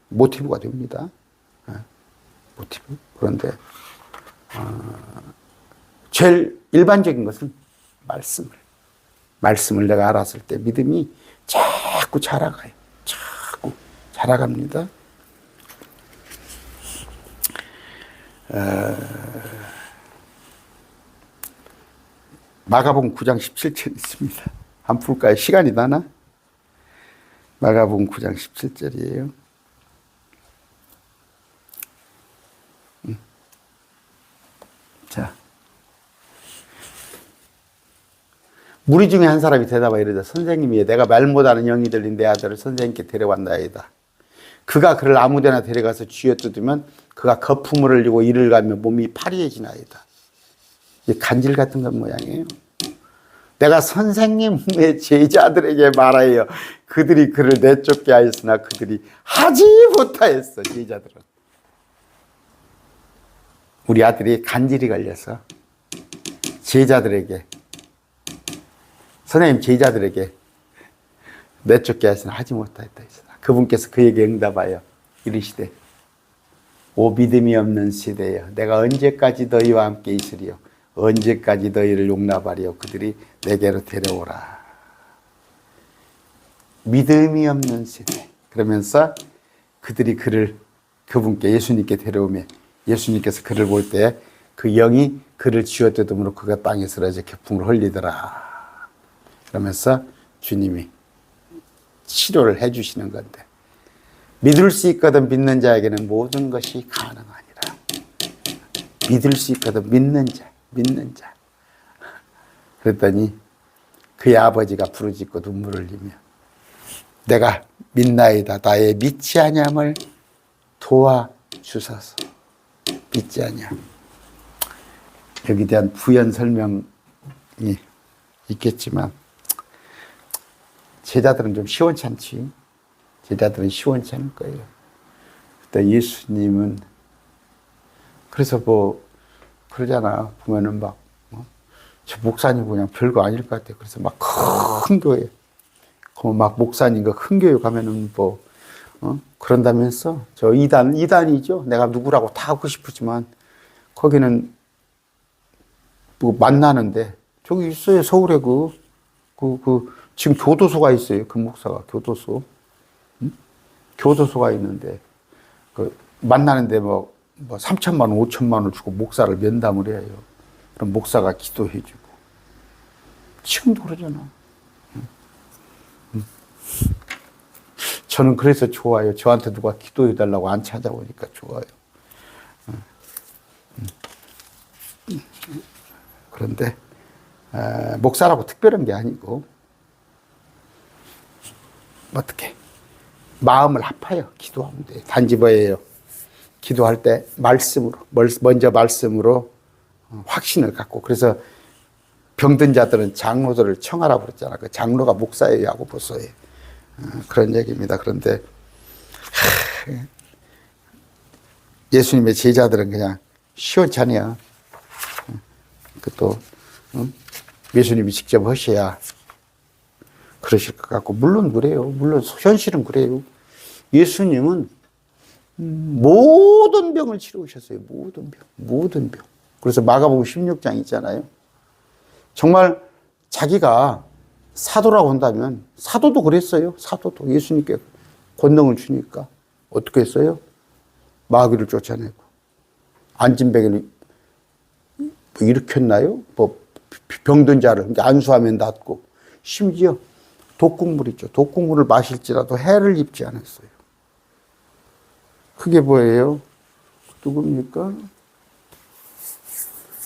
모티브가 됩니다. 모티브. 그런데 제일 일반적인 것은 말씀을 내가 알았을 때 믿음이 자꾸 자라가요. 자꾸 자라갑니다. 마가복음 9장 17절 있습니다. 한번 볼까요? 시간이 나나? 마가복음 9장 17절이에요. 자, 무리 중에 한 사람이 대답하여 이르되 선생님이 내가 말 못하는 영이 들린 내 아들을 선생님께 데려왔나이다. 그가 그를 아무데나 데려가서 쥐어뜯으면 그가 거품을 흘리고 이를 가며 몸이 파리해지나이다. 간질 같은 건 모양이에요. 내가 선생님의 제자들에게 말하여 그들이 그를 내쫓게 하였으나 그들이 하지 못하였어. 제자들은. 우리 아들이 간질이 걸려서 제자들에게 선생님 제자들에게 내쫓게 하였으나 하지 못하였다. 그분께서 그에게 응답하여 이르시되 오 믿음이 없는 세대여 내가 언제까지 너희와 함께 있으리요 언제까지 너희를 용납하리요 그들이 내게로 데려오라. 믿음이 없는 세대. 그러면서 그들이 그분께 예수님께 데려오며 예수님께서 그를 볼 때 그 영이 그를 쥐어뜯음으로 그가 땅에 쓰러져 거품을 흘리더라. 그러면서 주님이 치료를 해주시는 건데 믿을 수 있거든 믿는 자에게는 모든 것이 가능하니라. 믿을 수 있거든 믿는 자. 그랬더니 그의 아버지가 부르짖고 눈물을 흘리며 내가 믿나이다. 나의 믿지 아니함을 도와주소서. 믿지 아니함. 여기에 대한 부연 설명이 있겠지만 제자들은 좀 시원찮지. 제자들은 시원찮을 거예요. 그때 예수님은 그래서 뭐 그러잖아. 보면은 막 저 목사님 그냥 별거 아닐 것 같아. 그래서 막 큰 교회, 막 목사님과 큰 교회 가면은 뭐 그런다면서 저 이단이죠. 내가 누구라고 다 하고 싶지만 거기는 뭐 만나는데 저기 있어요. 서울에 지금 교도소가 있어요. 그 목사가 교도소. 교도소가 있는데 그 만나는데 뭐 3천만 원, 5천만 원 주고 목사를 면담을 해요. 그럼 목사가 기도해주고. 지금도 그러잖아. 저는 그래서 좋아요. 저한테 누가 기도해달라고 안 찾아오니까 좋아요. 그런데 목사라고 특별한 게 아니고 어떻게 마음을 합하여 기도하면 돼요. 단지 뭐예요? 기도할 때 먼저 말씀으로 확신을 갖고. 그래서 병든 자들은 장로들을 청하라고 그랬잖아. 그 장로가 목사예요, 야고보서에. 그런 얘기입니다. 그런데 예수님의 제자들은 그냥 시원찮이야. 또 예수님이 직접 하셔야 그러실 것 같고, 물론 그래요. 물론 현실은 그래요. 예수님은 모든 병을 치료하셨어요. 모든 병. 그래서 마가복음 16장 있잖아요. 정말 자기가 사도라고 한다면, 사도도 그랬어요. 사도도 예수님께 권능을 주니까 어떻게 했어요? 마귀를 쫓아내고, 안진뱅이를 뭐 일으켰나요? 뭐 병든 자를 안수하면 낫고, 심지어 독국물 있죠. 독국물을 마실지라도 해를 입지 않았어요. 그게 뭐예요? 누굽니까?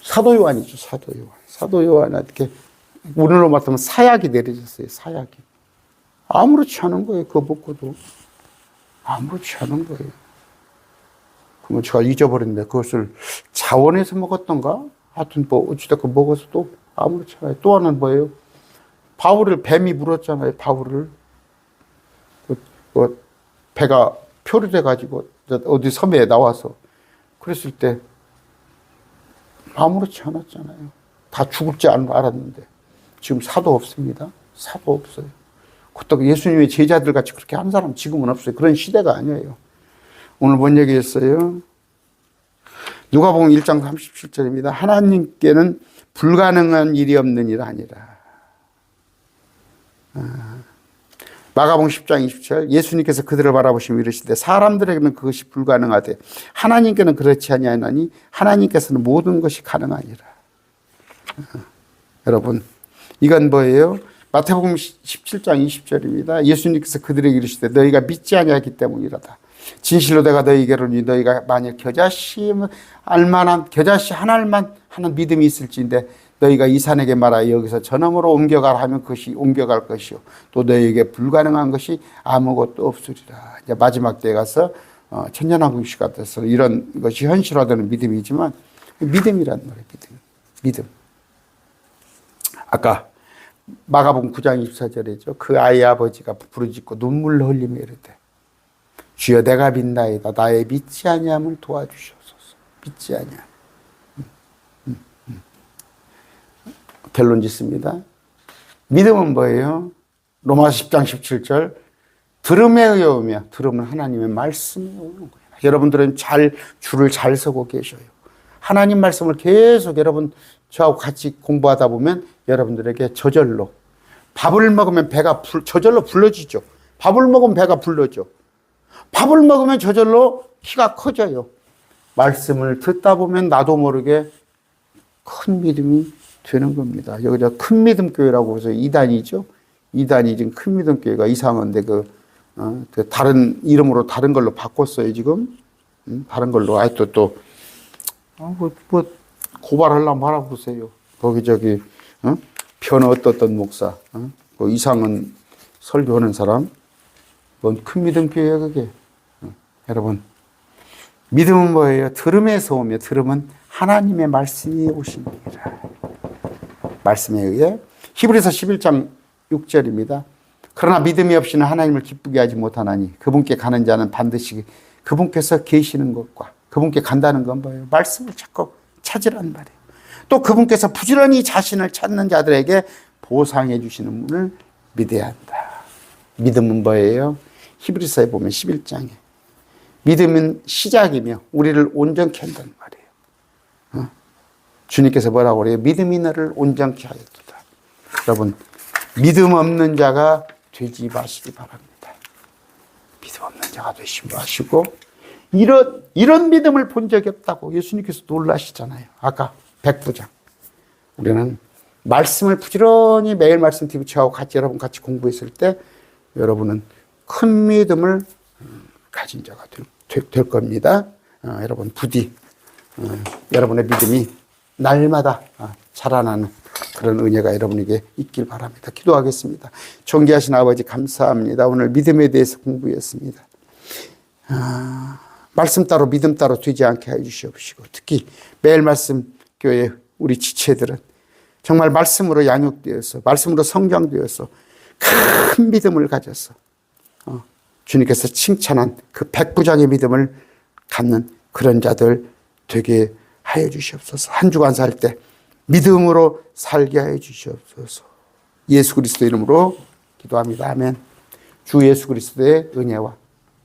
사도 요한이죠. 사도 요한. 사도 요한한테 우리로 말하면 사약이 내려졌어요. 사약이. 아무렇지 않은 거예요. 그거 먹고도. 아무렇지 않은 거예요. 그러면 제가 잊어버렸는데 그것을 자원해서 먹었던가? 하여튼 뭐 어찌됐건 먹어서도 아무렇지 않아요. 또 하나는 뭐예요? 바울을 뱀이 물었잖아요. 바울을. 배가 표류돼가지고 어디 섬에 나와서 그랬을 때 아무렇지 않았잖아요. 다 죽을 줄 알았는데 지금 사도 없습니다. 사도 없어요. 그렇다고 예수님의 제자들 같이 그렇게 한 사람 지금은 없어요. 그런 시대가 아니에요. 오늘 뭔 얘기했어요? 누가복음 1장 37절입니다. 하나님께는 불가능한 일이 없는 일 아니라. 마가복음 10장 20절 예수님께서 그들을 바라보시며 이르시되 사람들에게는 그것이 불가능하되 하나님께는 그렇지 아니하나니 하나님께서는 모든 것이 가능하니라. 여러분 이건 뭐예요? 마태복음 17장 20절입니다. 예수님께서 그들에게 이르시되 너희가 믿지 아니하기 때문이라다. 진실로 내가 너희에게 이르노니 너희가 만약 겨자씨 하나만 하는 믿음이 있을지인데 너희가 이 산에게 말하여 여기서 저놈으로 옮겨가라 하면 그것이 옮겨갈 것이요 또 너희에게 불가능한 것이 아무것도 없으리라. 이제 마지막 때에 가서 천년왕국시 같아서 이런 것이 현실화되는 믿음이지만 믿음이란 말이에요. 믿음. 아까 마가복음 9장 24절이죠. 그 아이의 아버지가 부르짖고 눈물로 흘리며 이르되 주여 내가 믿나이다. 나의 믿지 아니함을 도와주시옵소서. 믿지 아니함. 결론 짓습니다. 믿음은 뭐예요? 로마서 10장 17절 들음에 의하며 들음은 하나님의 말씀에 오는 거예요. 여러분들은 줄을 잘 서고 계셔요. 하나님 말씀을 계속 여러분 저하고 같이 공부하다 보면 여러분들에게 저절로 밥을 먹으면 배가 저절로 불러지죠. 밥을 먹으면 배가 불러져. 밥을 먹으면 저절로 키가 커져요. 말씀을 듣다 보면 나도 모르게 큰 믿음이 되는 겁니다. 여기가 큰 믿음 교회라고 해서 이단이죠. 이단이 지금 큰 믿음 교회가 이상한데 다른 이름으로 다른 걸로 바꿨어요 지금. 다른 걸로 아직도 또 고발하려면 말아보세요. 거기 변호 어떤 목사, 그 이상은 설교하는 사람 뭔 큰 믿음 교회야 그게. 여러분, 믿음은 뭐예요? 들음에서 오며 들음은 하나님의 말씀이 오십니다. 말씀에 의해 히브리서 11장 6절입니다. 그러나 믿음이 없이는 하나님을 기쁘게 하지 못하나니 그분께 가는 자는 반드시 그분께서 계시는 것과 그분께 간다는 건 뭐예요? 말씀을 자꾸 찾으란 말이에요. 또 그분께서 부지런히 자신을 찾는 자들에게 보상해 주시는 분을 믿어야 한다. 믿음은 뭐예요? 히브리서에 보면 11장에 믿음은 시작이며 우리를 온전케 한다는 말이에요. 주님께서 뭐라고 그래요? 믿음이 너를 온전케 하였도다. 여러분, 믿음 없는 자가 되지 마시기 바랍니다. 믿음 없는 자가 되지 마시고 이런 믿음을 본 적이 없다고 예수님께서 놀라시잖아요. 아까 백부장. 우리는 말씀을 부지런히 매일 말씀 TV하고 같이 여러분 같이 공부했을 때 여러분은 큰 믿음을 가진 자가 될 겁니다. 여러분 부디 여러분의 믿음이 날마다 자라나는 그런 은혜가 여러분에게 있길 바랍니다. 기도하겠습니다. 존귀하신 아버지 감사합니다. 오늘 믿음에 대해서 공부했습니다. 말씀 따로 믿음 따로 되지 않게 해주시옵시고 특히 매일 말씀 교회 우리 지체들은 정말 말씀으로 양육되어서 말씀으로 성장되어서 큰 믿음을 가져서 주님께서 칭찬한 그 백부장의 믿음을 갖는 그런 자들 되게 하여 주시옵소서. 한 주간 살 때 믿음으로 살게 하여 주시옵소서. 예수 그리스도 이름으로 기도합니다. 아멘. 주 예수 그리스도의 은혜와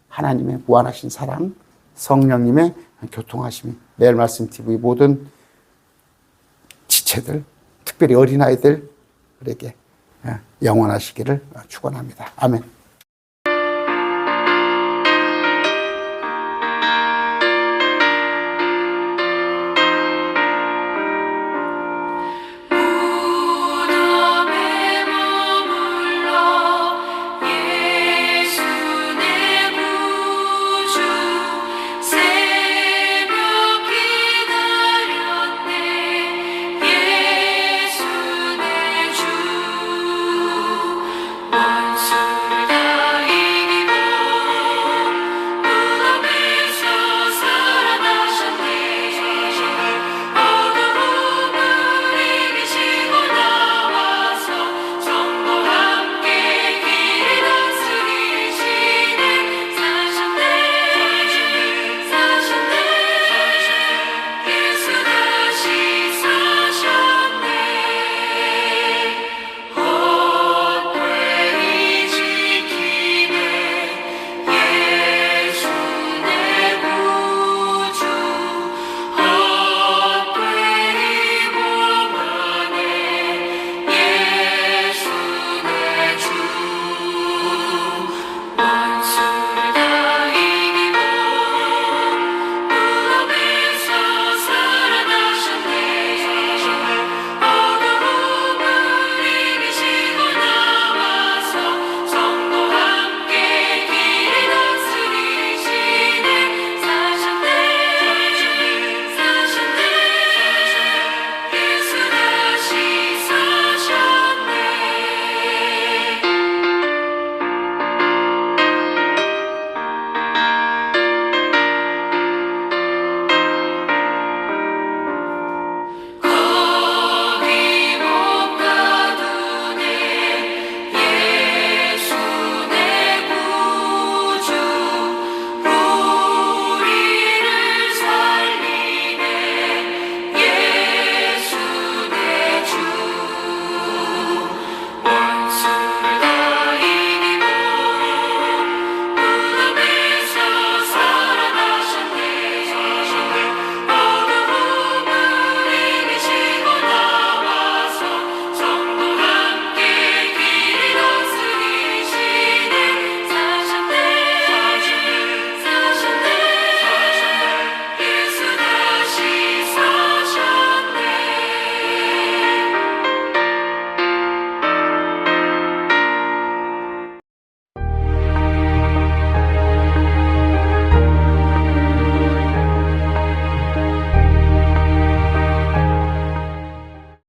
하나님의 무한하신 사랑, 성령님의 교통하심이 매일 말씀 TV 모든 지체들, 특별히 어린아이들에게 영원하시기를 축원합니다. 아멘.